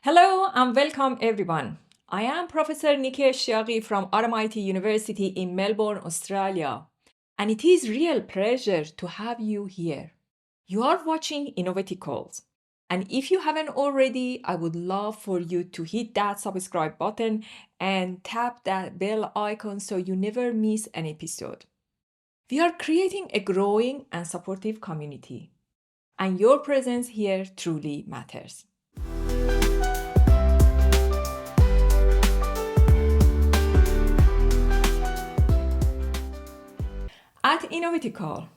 Hello and welcome everyone. I am Professor Nikesh Shiagi from RMIT University in Melbourne, Australia, and it is real pleasure to have you here. You are watching Innovaticalls, and if you haven't already, I would love for you to hit that subscribe button and tap that bell icon so you never miss an episode. We are creating a growing and supportive community, and your presence here truly matters. At Innovatical,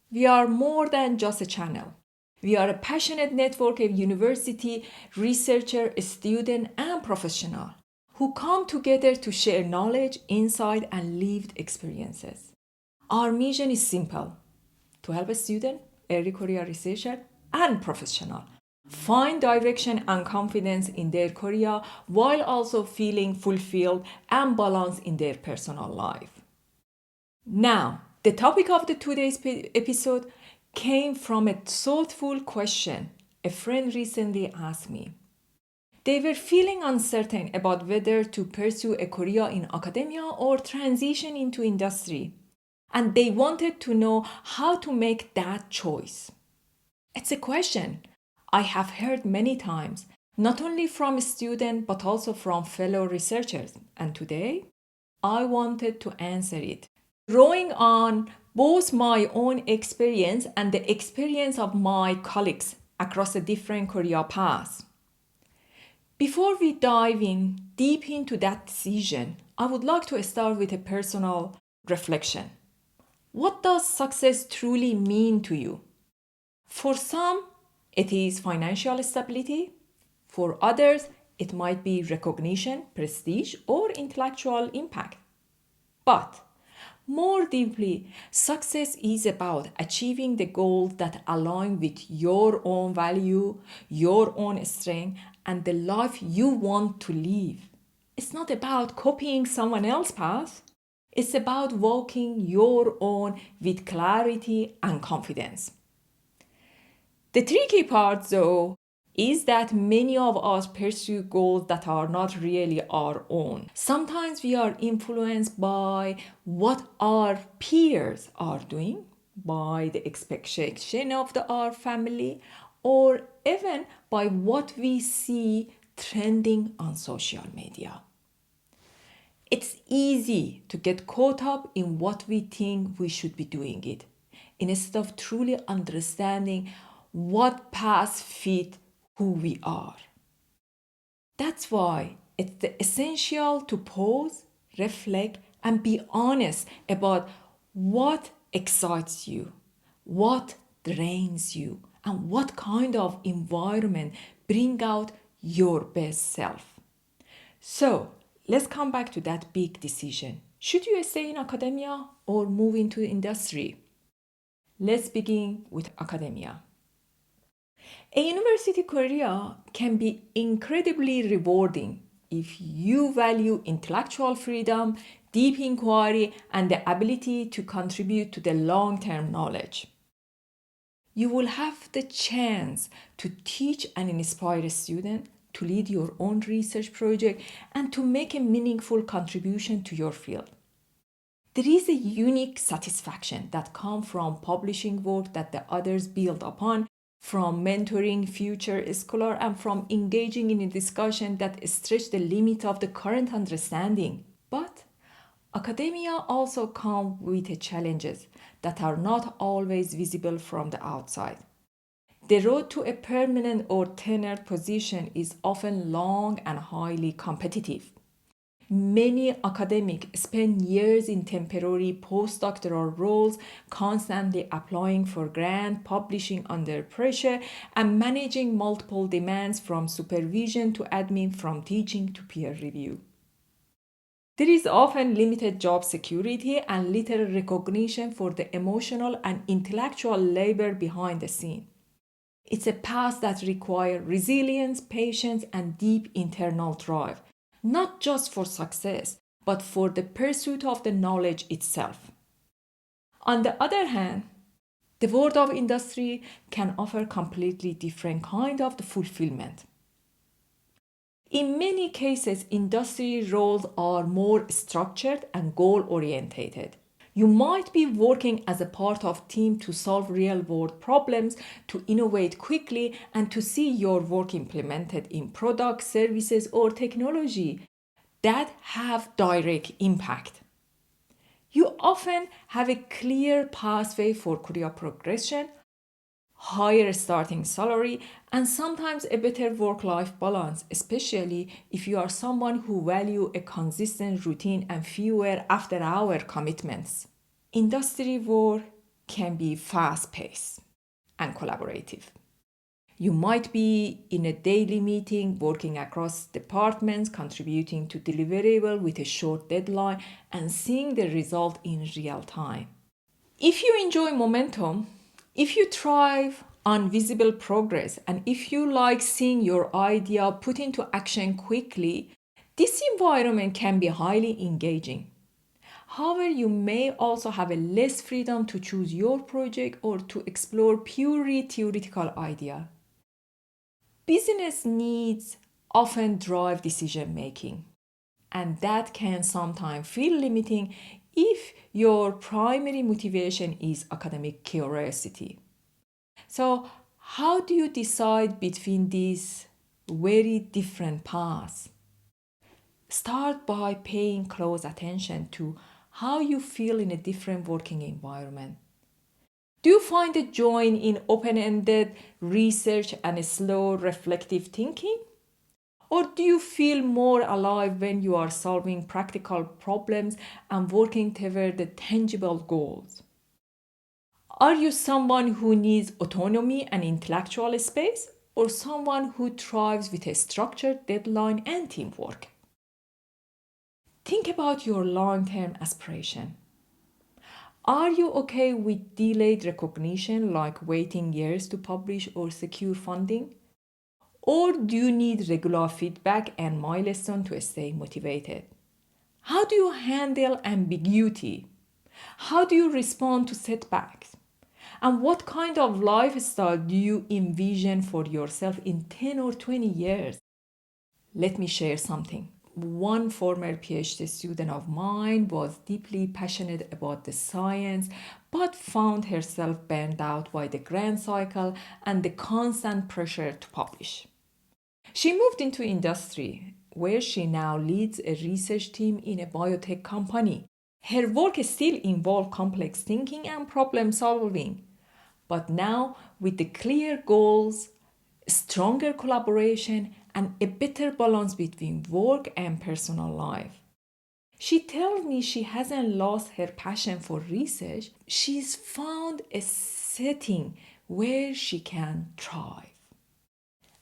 we are more than just a channel. We are a passionate network of university, researcher, student, and professional who come together to share knowledge, insight, and lived experiences. Our mission is simple: to help a student, early career researcher, and professional find direction and confidence in their career while also feeling fulfilled and balanced in their personal life. Now, the topic of the today's episode came from a thoughtful question a friend recently asked me. They were feeling uncertain about whether to pursue a career in academia or transition into industry, and they wanted to know how to make that choice. It's a question I have heard many times, not only from students but also from fellow researchers, and today I wanted to answer it, drawing on both my own experience and the experience of my colleagues across the different career paths. Before we dive in deep into that decision, I would like to start with a personal reflection. What does success truly mean to you? For some, it is financial stability. For others, it might be recognition, prestige, or intellectual impact. But more deeply, success is about achieving the goals that align with your own value, your own strength, and the life you want to live. It's not about copying someone else's path. It's about walking your own with clarity and confidence. The tricky part, though, is that many of us pursue goals that are not really our own. Sometimes we are influenced by what our peers are doing, by the expectation of our family, or even by what we see trending on social media. It's easy to get caught up in what we think we should be doing it, instead of truly understanding what paths fit who we are. That's why it's essential to pause, reflect, and be honest about what excites you, what drains you, and what kind of environment bring out your best self. So let's come back to that big decision. Should you stay in academia or move into industry? Let's begin with academia. A university career can be incredibly rewarding if you value intellectual freedom, deep inquiry, and the ability to contribute to the long-term knowledge. You will have the chance to teach and inspire a student, to lead your own research project, and to make a meaningful contribution to your field. There is a unique satisfaction that comes from publishing work that the others build upon, from mentoring future scholars, and from engaging in a discussion that stretch the limit of the current understanding. But academia also comes with challenges that are not always visible from the outside. The road to a permanent or tenured position is often long and highly competitive. Many academics spend years in temporary postdoctoral roles, constantly applying for grants, publishing under pressure, and managing multiple demands from supervision to admin, from teaching to peer review. There is often limited job security and little recognition for the emotional and intellectual labor behind the scene. It's a path that requires resilience, patience, and deep internal drive, not just for success, but for the pursuit of the knowledge itself. On the other hand, the world of industry can offer completely different kind of fulfillment. In many cases, industry roles are more structured and goal-oriented. You might be working as a part of a team to solve real-world problems, to innovate quickly, and to see your work implemented in products, services, or technology that have direct impact. You often have a clear pathway for career progression, higher starting salary, and sometimes a better work-life balance, especially if you are someone who values a consistent routine and fewer after-hour commitments. Industry work can be fast-paced and collaborative. You might be in a daily meeting, working across departments, contributing to deliverable with a short deadline, and seeing the result in real time. If you enjoy momentum, if you thrive on visible progress, and if you like seeing your idea put into action quickly, this environment can be highly engaging. However, you may also have a less freedom to choose your project or to explore purely theoretical idea. Business needs often drive decision making, and that can sometimes feel limiting if your primary motivation is academic curiosity. So, how do you decide between these very different paths? Start by paying close attention to how you feel in a different working environment. Do you find a joy in open-ended research and a slow reflective thinking? Or do you feel more alive when you are solving practical problems and working toward the tangible goals? Are you someone who needs autonomy and intellectual space, or someone who thrives with a structured deadline and teamwork? Think about your long-term aspiration. Are you okay with delayed recognition, like waiting years to publish or secure funding? Or do you need regular feedback and milestones to stay motivated? How do you handle ambiguity? How do you respond to setbacks? And what kind of lifestyle do you envision for yourself in 10 or 20 years? Let me share something. One former PhD student of mine was deeply passionate about the science, but found herself burned out by the grant cycle and the constant pressure to publish. She moved into industry, where she now leads a research team in a biotech company. Her work still involves complex thinking and problem solving, but now with the clear goals, stronger collaboration, and a better balance between work and personal life. She tells me she hasn't lost her passion for research. She's found a setting where she can thrive.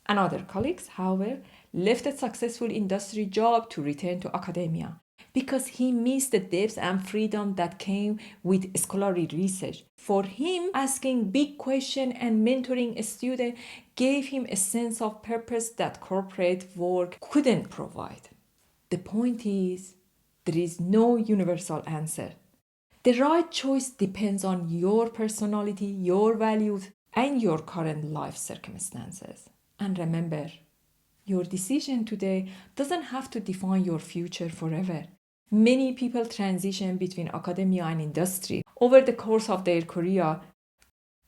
Another colleague, however, left a successful industry job to return to academia because he missed the depth and freedom that came with scholarly research. For him, asking big questions and mentoring a student gave him a sense of purpose that corporate work couldn't provide. The point is, there is no universal answer. The right choice depends on your personality, your values, and your current life circumstances. And remember, your decision today doesn't have to define your future forever. Many people transition between academia and industry over the course of their career.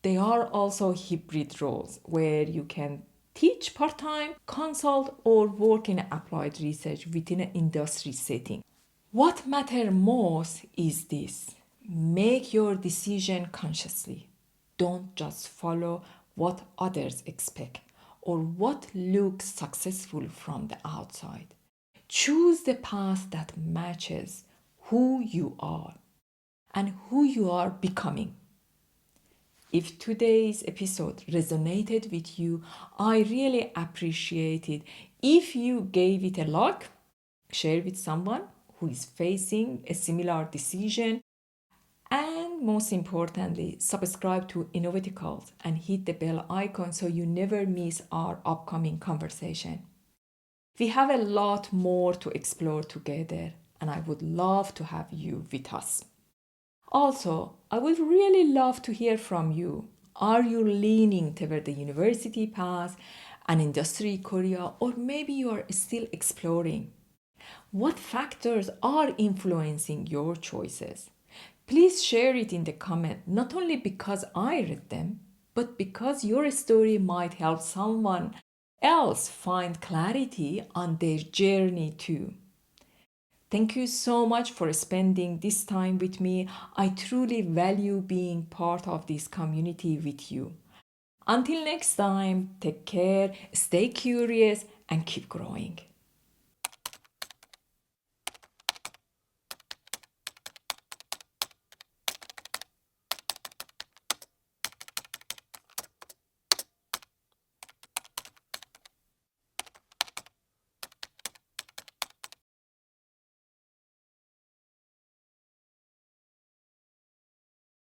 There are also hybrid roles where you can teach part-time, consult, or work in applied research within an industry setting. What matters most is this: make your decision consciously. Don't just follow what others expect or what looks successful from the outside. Choose the path that matches who you are and who you are becoming. If today's episode resonated with you, I really appreciate it if you gave it a like, share with someone who is facing a similar decision, and most importantly, subscribe to Innovaticalls and hit the bell icon so you never miss our upcoming conversation. We have a lot more to explore together, and I would love to have you with us. Also, I would really love to hear from you. Are you leaning toward the university path an industry Korea, or maybe you are still exploring. What factors are influencing your choices? Please share it in the comment, not only because I read them, but because your story might help someone else find clarity on their journey too. Thank you so much for spending this time with me. I truly value being part of this community with you. Until next time, take care, stay curious, and keep growing.